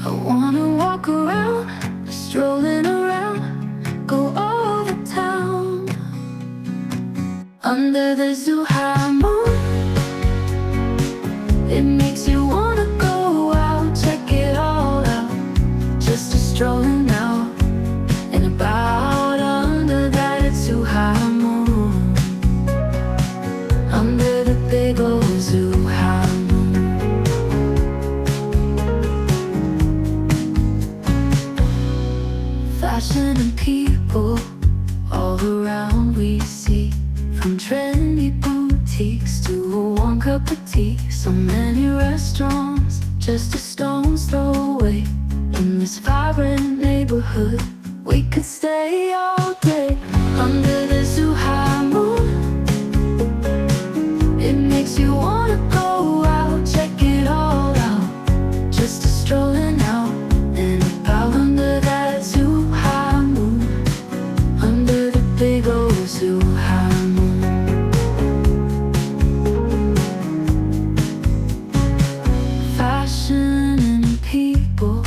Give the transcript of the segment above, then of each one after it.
I wanna walk around, strolling around, go over town. Under the Zhuhai moon, it makes you wanna go out, check it all out. Just a strolling out and about under that Zhuhai moon. Under the big old Zhuhai moon. Fashion and people all around we see, from trendy boutiques to a warm cup of tea. So many restaurants just a stone's throw away. In this vibrant neighborhood we could stay all day. Under the Zhuhai moon, it makes you wanna go out, check it all out. Just a strolling out and about under that Zhuhai moon. Under the big old Zhuhai moon. Fashion and people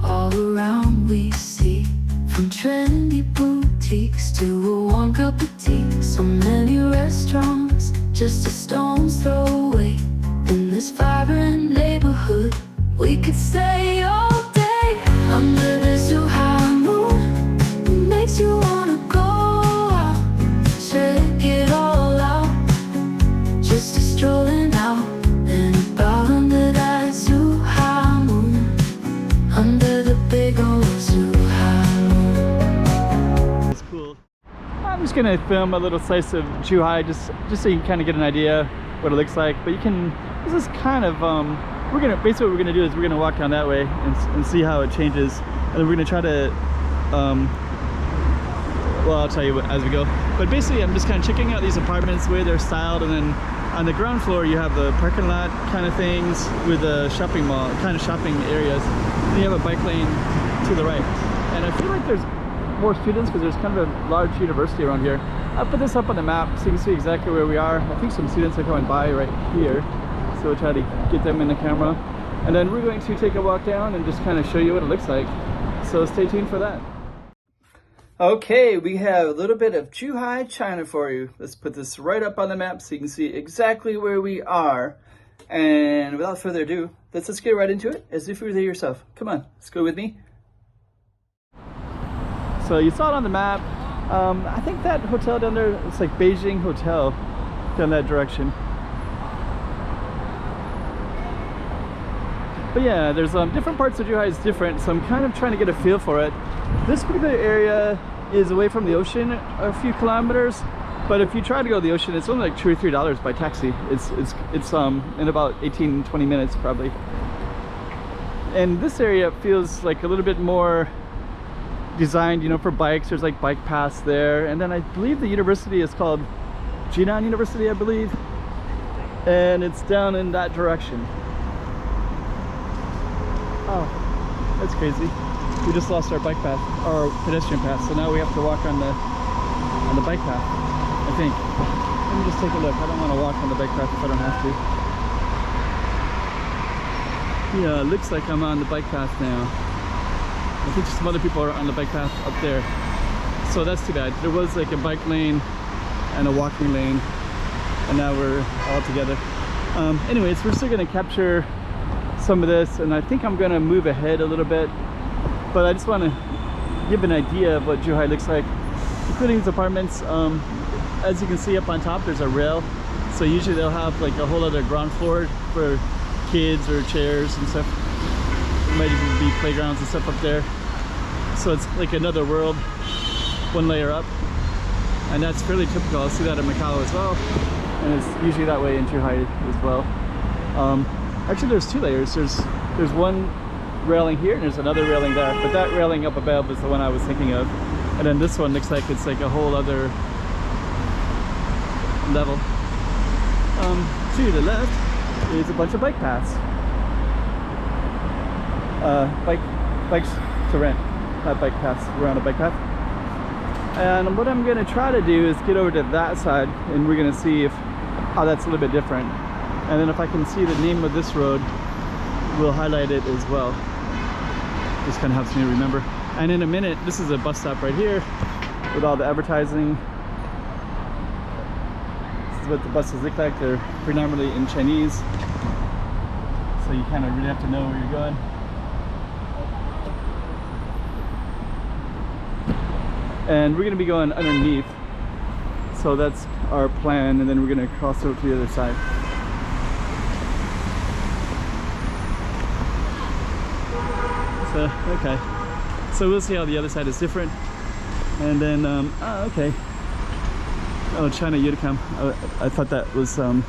all around we see, from trendy boutiques to a warm cup of tea. So many restaurants just a stone's throw away. In this vibrant neighborhood we could stay all day. Under the Zhuhai moon, it makes you wanna go out, check it all out. Just a strolling out and about under that Zhuhai moon. Under the big old Zhuhai moon. It's cool. I'm just gonna film a little slice of Zhuhai just so you can kind of get an idea what it looks like. But you can, this is kind of basically what we're gonna do is we're gonna walk down that way and see how it changes, and then we're gonna try to well, I'll tell you what as we go. But basically I'm just kind of checking out these apartments, the way they're styled, and then on the ground floor you have the parking lot kind of things with the shopping mall kind of shopping areas, and you have a bike lane to the right. And I feel like there's more students because there's kind of a large university around here. I'll put this up on the map so you can see exactly where we are. I think some students are coming by right here, so we'll try to get them in the camera, and then we're going to take a walk down and just kind of show you what it looks like. So stay tuned for that. Okay, we have a little bit of Zhuhai, China for you. Let's put this right up on the map so you can see exactly where we are. And without further ado, let's just get right into it as if you were there yourself. Come on, let's go with me. So you saw it on the map. I think that hotel down there, it's like Beijing Hotel down that direction. But yeah, there's different parts of Zhuhai is different, so I'm kind of trying to get a feel for it. This particular area is away from the ocean a few kilometers, but if you try to go to the ocean, it's only like $2 or $3 by taxi. It's in about 18-20 minutes probably. And this area feels like a little bit more designed, you know, for bikes. There's like bike paths there, and then I believe the university is called Jinan University, I believe, and it's down in that direction. Oh, that's crazy. We just lost our bike path, our pedestrian path, so now we have to walk on the bike path, I think. Let me just take a look. I don't want to walk on the bike path if I don't have to. Yeah, it looks like I'm on the bike path now. I think some other people are on the bike path up there, so that's too bad. There was like a bike lane and a walking lane, and now we're all together. Anyways, we're still going to capture some of this, and I think I'm going to move ahead a little bit, but I just want to give an idea of what Zhuhai looks like, including these apartments. As you can see up on top, there's a rail, so usually they'll have like a whole other ground floor for kids or chairs and stuff. There might even be playgrounds and stuff up there, so it's like another world, one layer up, and that's fairly typical. I see that in Macau as well, and it's usually that way in Zhuhai as well. Actually, there's two layers. There's one railing here and there's another railing there, but that railing up above is the one I was thinking of, and then this one looks like it's like a whole other level. To the left is a bunch of bike paths, bikes to rent, not bike paths. We're on a bike path, and what I'm going to try to do is get over to that side, and we're going to see how that's a little bit different. And then if I can see the name of this road, we'll highlight it as well. Just kind of helps me remember. And in a minute, this is a bus stop right here with all the advertising. This is what the buses look like. They're predominantly in Chinese, so you kind of really have to know where you're going. And we're going to be going underneath, so that's our plan, and then we're going to cross over to the other side. So, okay, so we'll see how the other side is different. And then, okay. Oh, China Unicum. I thought that was, some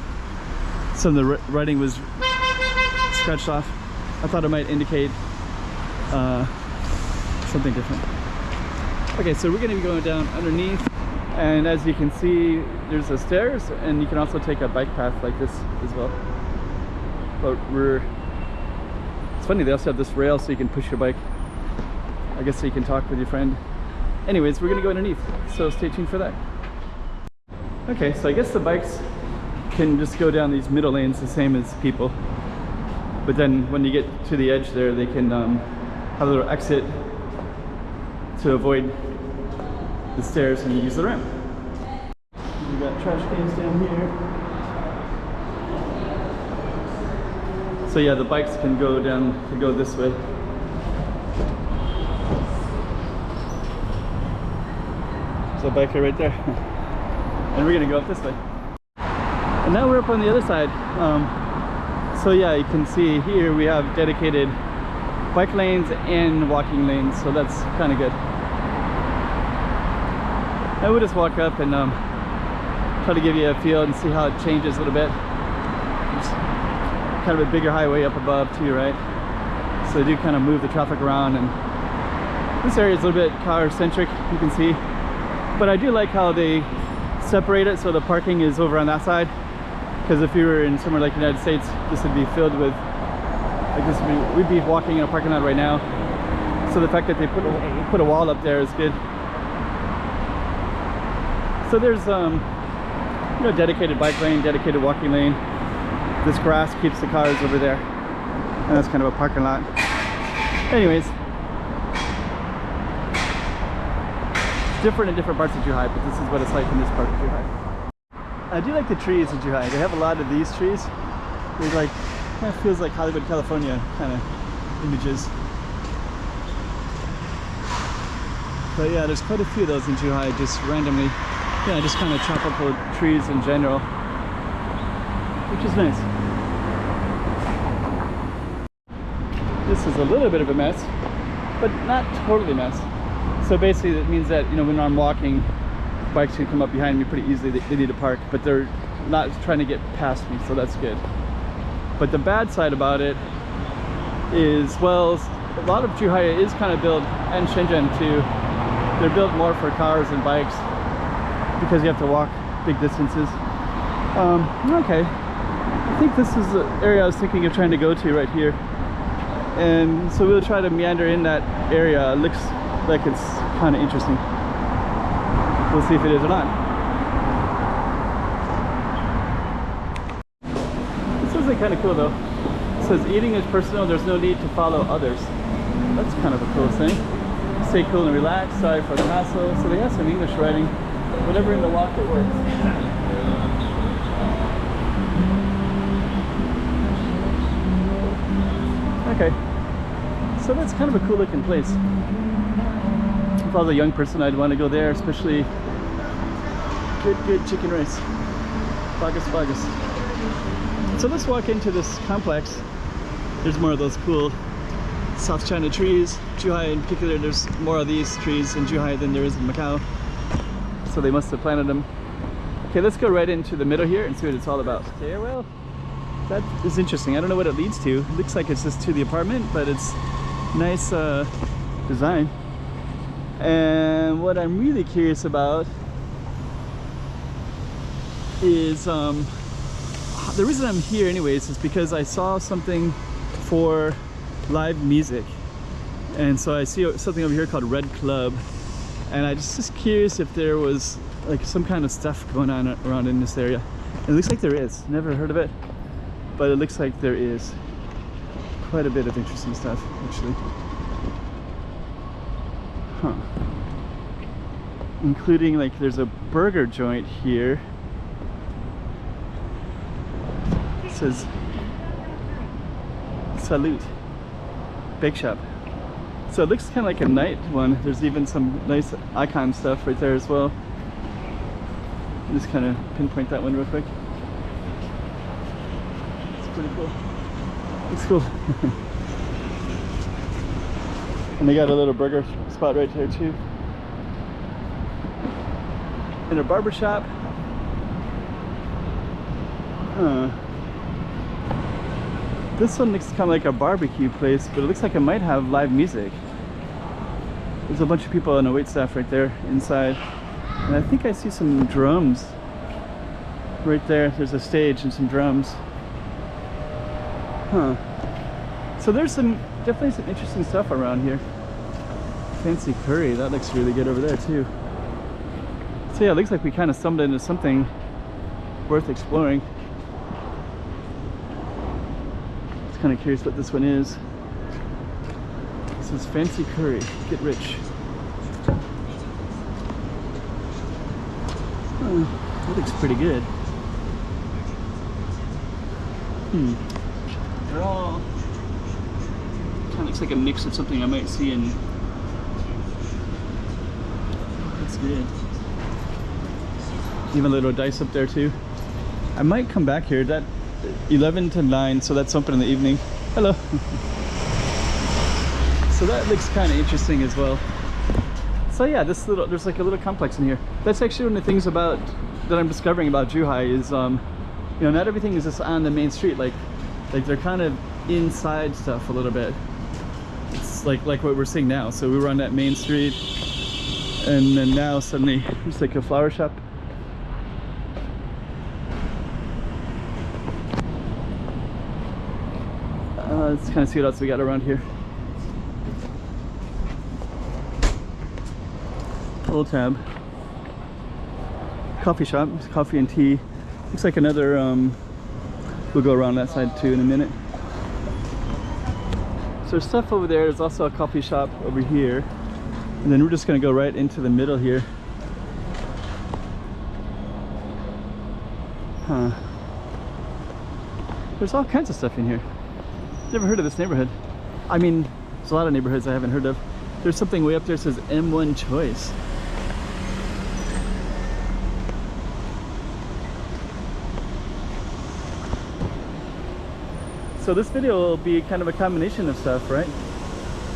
of the writing was scratched off. I thought it might indicate something different. Okay, so we're going to be going down underneath, and as you can see, there's the stairs, and you can also take a bike path like this as well. But it's funny, they also have this rail so you can push your bike. I guess so you can talk with your friend. Anyways, we're going to go underneath, so stay tuned for that. Okay, so I guess the bikes can just go down these middle lanes the same as people. But then when you get to the edge there, they can have a little exit to avoid the stairs and use the ramp. We got trash cans down here. So yeah, the bikes can go down, to go this way. There's a biker right there. And we're gonna go up this way. And now we're up on the other side. So yeah, you can see here we have dedicated bike lanes and walking lanes, so that's kind of good. And we'll just walk up and try to give you a feel and see how it changes a little bit. It's kind of a bigger highway up above too, right? So they do kind of move the traffic around, and this area is a little bit car centric, you can see. But I do like how they separate it, so the parking is over on that side. Because if you were in somewhere like the United States, this would be filled with, like this we'd be walking in a parking lot right now. So the fact that they put a wall up there is good. So there's you know, dedicated bike lane, dedicated walking lane. This grass keeps the cars over there, and that's kind of a parking lot. Anyways, it's different in different parts of Zhuhai, but this is what it's like in this part of Zhuhai. I do like the trees in Zhuhai. They have a lot of these trees. They're like, kind of feels like Hollywood, California kind of images. But yeah, there's quite a few of those in Zhuhai, just randomly. Yeah, just kind of tropical trees in general, which is nice. This is a little bit of a mess, but not totally a mess. So basically it means that, you know, when I'm walking, bikes can come up behind me pretty easily. They need to park, but they're not trying to get past me, so that's good. But the bad side about it is, well, a lot of Zhuhai is kind of built, and Shenzhen too, they're built more for cars and bikes, because you have to walk big distances. Okay, I think this is the area I was thinking of trying to go to right here. And so we'll try to meander in that area. It looks like it's kind of interesting. We'll see if it is or not. This isn't kind of cool though. It says eating is personal, there's no need to follow others. That's kind of a cool thing. Stay cool and relax, sorry for the hassle. So they have some English writing. Whatever in the walk, it works. Okay, so that's kind of a cool looking place. If I was a young person, I'd want to go there, especially good chicken rice. Bagus, bagus. So let's walk into this complex. There's more of those cool South China trees. Zhuhai in particular, there's more of these trees in Zhuhai than there is in Macau. So they must have planted them. Okay, let's go right into the middle here and see what it's all about. Okay, well, that is interesting. I don't know what it leads to. It looks like it's just to the apartment, but it's nice design. And what I'm really curious about is the reason I'm here anyways is because I saw something for live music. And so I see something over here called Red Club. And I just curious if there was like some kind of stuff going on around in this area. It looks like there is. Never heard of it, but it looks like there is quite a bit of interesting stuff actually. Huh. Including, like, there's a burger joint here. It says Salute Bake Shop. So it looks kind of like a night one. There's even some nice icon stuff right there as well. Just kind of pinpoint that one real quick. It's pretty cool. Looks cool. And they got a little burger spot right there too. In a barber shop. Huh. This one looks kind of like a barbecue place, but it looks like it might have live music. There's a bunch of people on the waitstaff right there inside. And I think I see some drums right there. There's a stage and some drums. Huh. So there's definitely some interesting stuff around here. Fancy curry, that looks really good over there too. So yeah, it looks like we kind of stumbled into something worth exploring. Just kind of curious what this one is. This is Fancy Curry, get rich. Oh, that looks pretty good. They're all kind of looks like a mix of something I might see in. That's good. Even a little dice up there too. I might come back here. That 11 to 9, so that's open in the evening. Hello. So that looks kind of interesting as well. So yeah, there's like a little complex in here. That's actually one of the things that I'm discovering about Zhuhai is, you know, not everything is just on the main street. Like they're kind of inside stuff a little bit. It's like what we're seeing now. So we were on that main street, and then now suddenly there's like a flower shop. Let's kind of see what else we got around here. Pull tab. Coffee shop, coffee and tea. Looks like another, we'll go around that side too in a minute. So there's stuff over there. There's also a coffee shop over here. And then we're just gonna go right into the middle here. Huh. There's all kinds of stuff in here. Never heard of this neighborhood. I mean, there's a lot of neighborhoods I haven't heard of. There's something way up there that says M1 Choice. So this video will be kind of a combination of stuff, right?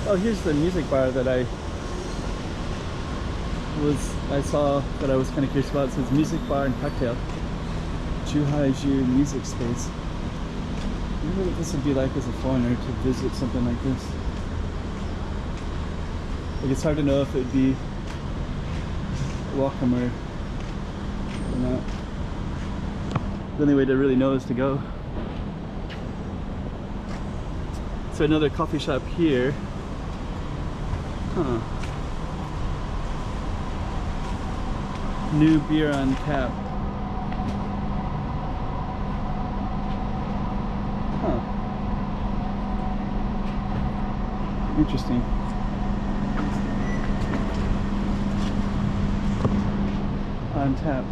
Oh, here's the music bar that I saw that I was kind of curious about. It says music bar and cocktail. Zhuhai music space. I wonder what this would be like as a foreigner to visit something like this. Like, it's hard to know if it would be welcome or not. The only way to really know is to go. So another coffee shop here. Huh. New beer on tap. Huh. Interesting. On tap.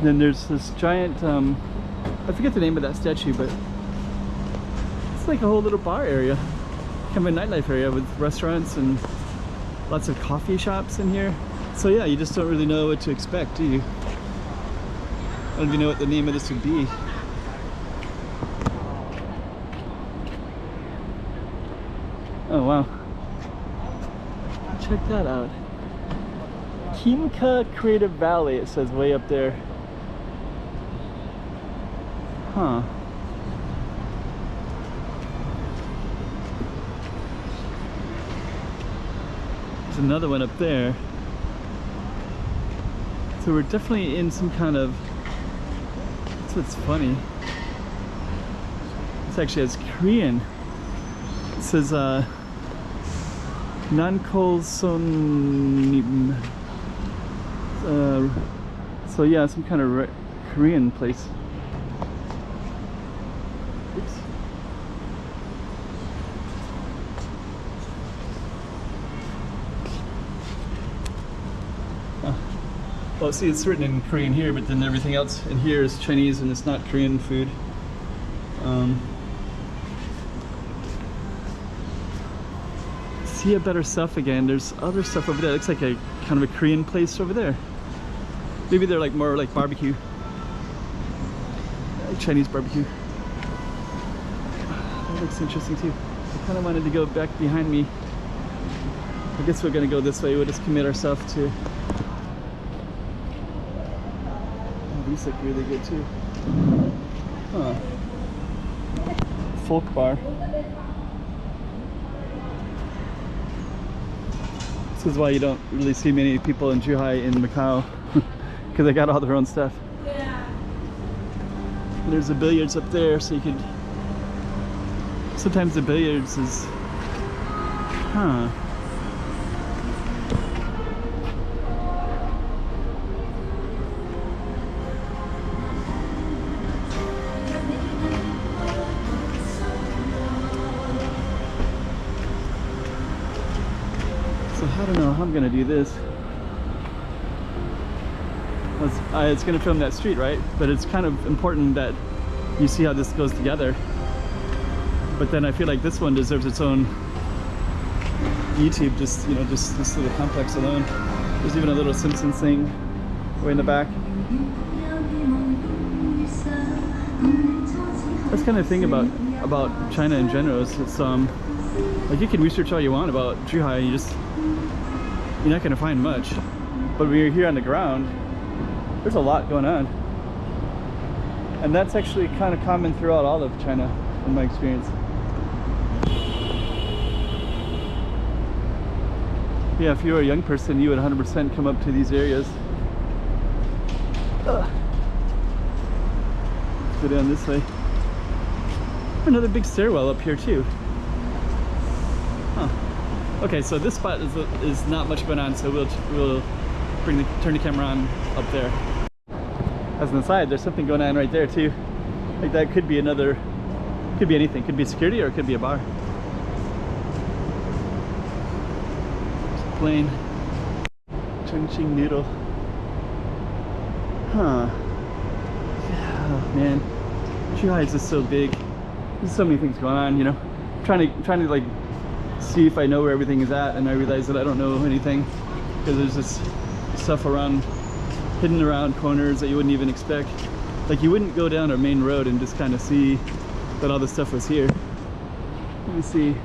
Then there's this giant, I forget the name of that statue, but it's like a whole little bar area. Kind of a nightlife area with restaurants and lots of coffee shops in here. So yeah, you just don't really know what to expect, do you? I don't even know what the name of this would be. Oh wow. Check that out. Kimka Creative Valley, it says way up there. Huh. There's another one up there. So we're definitely in some kind of, that's what's funny. This actually has Korean. It says Nankol Sonim. So yeah, some kind of Korean place. Oops. Oh, see, it's written in Korean here, but then everything else in here is Chinese and it's not Korean food. See a better stuff again. There's other stuff over there. It looks like a kind of a Korean place over there. Maybe they're like more like barbecue, like Chinese barbecue. That looks interesting too. I kind of wanted to go back behind me. I guess we're gonna go this way. We'll just commit ourselves to. Oh, these look really good too. Huh. Folk bar. This is why you don't really see many people in Zhuhai in Macau, because they got all their own stuff. Yeah. There's a billiards up there, so you could. Sometimes the billiards is. Huh. So I don't know how I'm gonna do this. It's gonna film that street, right? But it's kind of important that you see how this goes together. But then I feel like this one deserves its own YouTube, just, you know, just this little complex alone. There's even a little Simpsons thing way in the back. That's kind of the thing about China in general. It's like you can research all you want about Zhuhai, you're not gonna find much. But when you're here on the ground, there's a lot going on. And that's actually kind of common throughout all of China, in my experience. Yeah, if you were a young person, you would 100% come up to these areas. Let's go down this way. Another big stairwell up here too. Huh. Okay, so this spot is not much going on, so we'll turn the camera on up there. As an aside, there's something going on right there too. Like that could be another, could be anything. Could be security or it could be a bar. Plane. Chongqing noodle. Huh. Oh man. Zhuhai is just so big. There's so many things going on, you know. Trying to like see if I know where everything is at, and I realize that I don't know anything because there's just stuff around, hidden around corners that you wouldn't even expect. Like you wouldn't go down a main road and just kind of see that all this stuff was here. Let me see.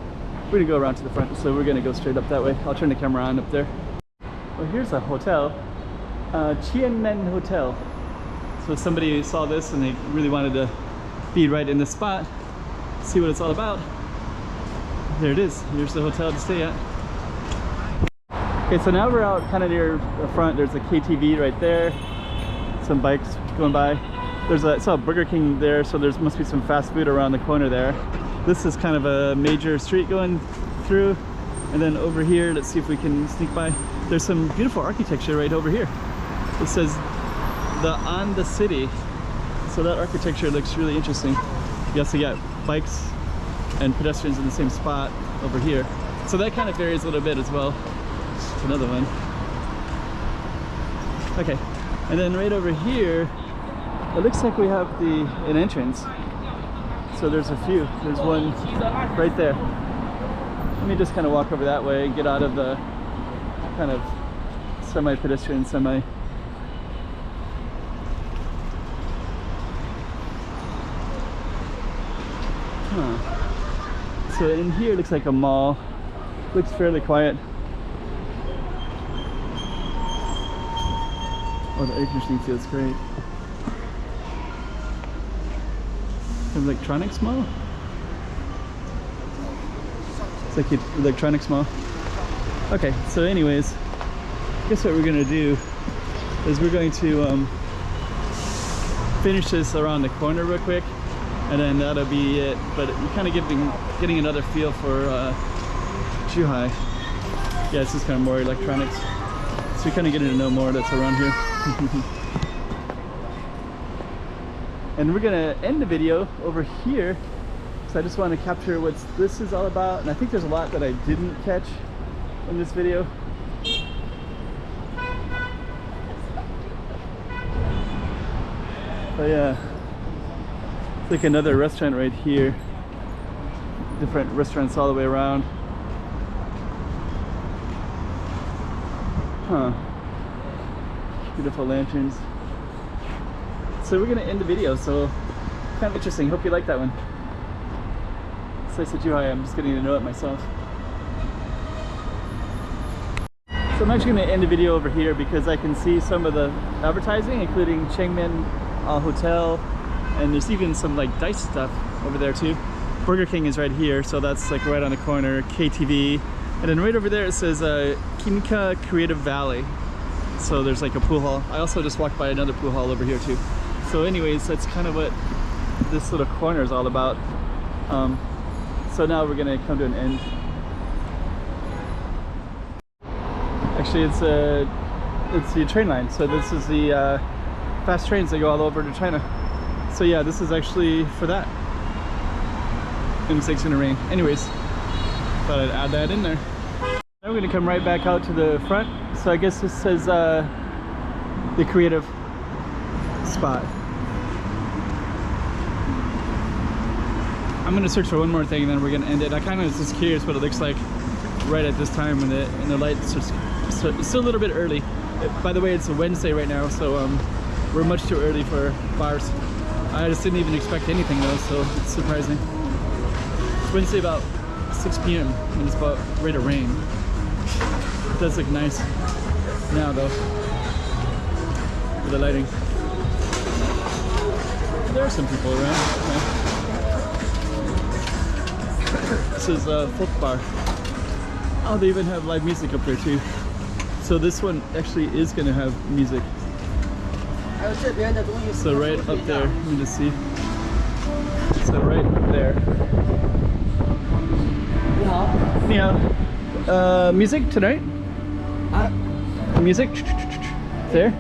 We're gonna go around to the front, so we're gonna go straight up that way. I'll turn the camera on up there. Well, here's a hotel, Jinan Hotel. So somebody saw this and they really wanted to be right in this spot, see what it's all about. There it is. Here's the hotel to stay at. Okay, so now we're out kind of near the front. There's a KTV right there. Some bikes going by. I saw Burger King there, so there must be some fast food around the corner there. This is kind of a major street going through. And then over here, let's see if we can sneak by. There's some beautiful architecture right over here. It says on the city. So that architecture looks really interesting. You also got bikes and pedestrians in the same spot over here. So that kind of varies a little bit as well. It's another one. Okay, and then right over here, it looks like we have an entrance. So there's a few. There's one right there. Let me just kind of walk over that way and get out of the kind of semi-pedestrian, semi. Huh. So in here it looks like a mall. Looks fairly quiet. Oh, the air conditioning feels great. An electronics mall? It's like an electronics mall. Okay, so anyways, I guess what we're gonna do is we're going to finish this around the corner real quick, and then that'll be it. But you're kind of getting another feel for Zhuhai. Yeah, this is kind of more electronics. So you're kind of getting to know more that's around here. And we're gonna end the video over here. So I just want to capture what this is all about. And I think there's a lot that I didn't catch in this video. But yeah, it's like another restaurant right here. Different restaurants all the way around. Huh. Beautiful lanterns. So we're gonna end the video, so kind of interesting. Hope you like that one. It's nice at Zhuhai. I'm just getting to know it myself. So I'm actually going to end the video over here because I can see some of the advertising, including Chengmen Hotel, and there's even some like Dice stuff over there too. Burger King is right here, so that's like right on the corner. KTV, and then right over there it says Kimika Creative Valley. So there's like a pool hall. I also just walked by another pool hall over here too. So anyways, that's kind of what this little corner is all about. So now we're gonna come to an end. Actually, it's the train line. So this is the fast trains that go all over to China. So yeah, this is actually for that. And it's gonna rain. Anyways, thought I'd add that in there. Now we're gonna come right back out to the front. So I guess this says the creative spot. I'm gonna search for one more thing and then we're gonna end it. I kind of was just curious what it looks like right at this time when the lights are still a little bit early. By the way, it's a Wednesday right now, so we're much too early for bars. I just didn't even expect anything though, so it's surprising. It's Wednesday about 6 p.m. and it's about ready to rain. It does look nice now though, with the lighting. There are some people around. Yeah. This is a folk bar. Oh, they even have live music up there too. So this one actually is going to have music. So right up there, let me just see. So right up there. Yeah. Music tonight? Music? There?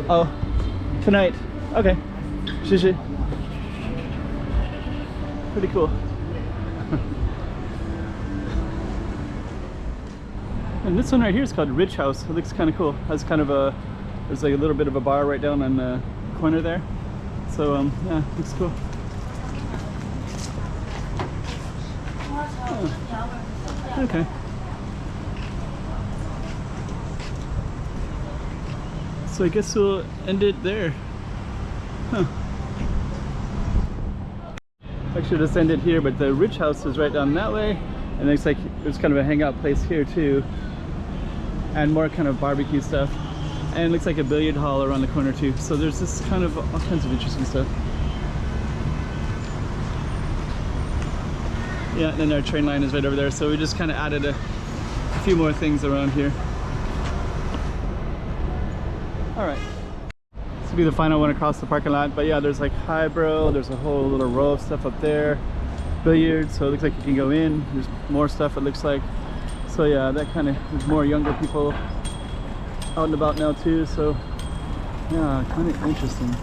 Oh, tonight. Okay. Pretty cool. And this one right here is called Rich House. It looks kind of cool. Has kind of a, there's like a little bit of a bar right down on the corner there. So yeah, looks cool. Oh. Okay. So I guess we'll end it there. Huh. Actually, just end it here, but the Rich House is right down that way. And it looks like there's kind of a hangout place here too. And more kind of barbecue stuff. And it looks like a billiard hall around the corner too. So there's this kind of all kinds of interesting stuff. Yeah, and then our train line is right over there. So we just kind of added a few more things around here. All right. This will be the final one across the parking lot. But yeah, there's like highbrow. There's a whole little row of stuff up there. Billiards, so it looks like you can go in. There's more stuff, it looks like. So yeah, that kind of, there's more younger people out and about now too, so yeah, kind of interesting.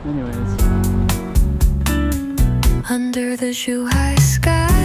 Anyways. Under the Zhuhai sky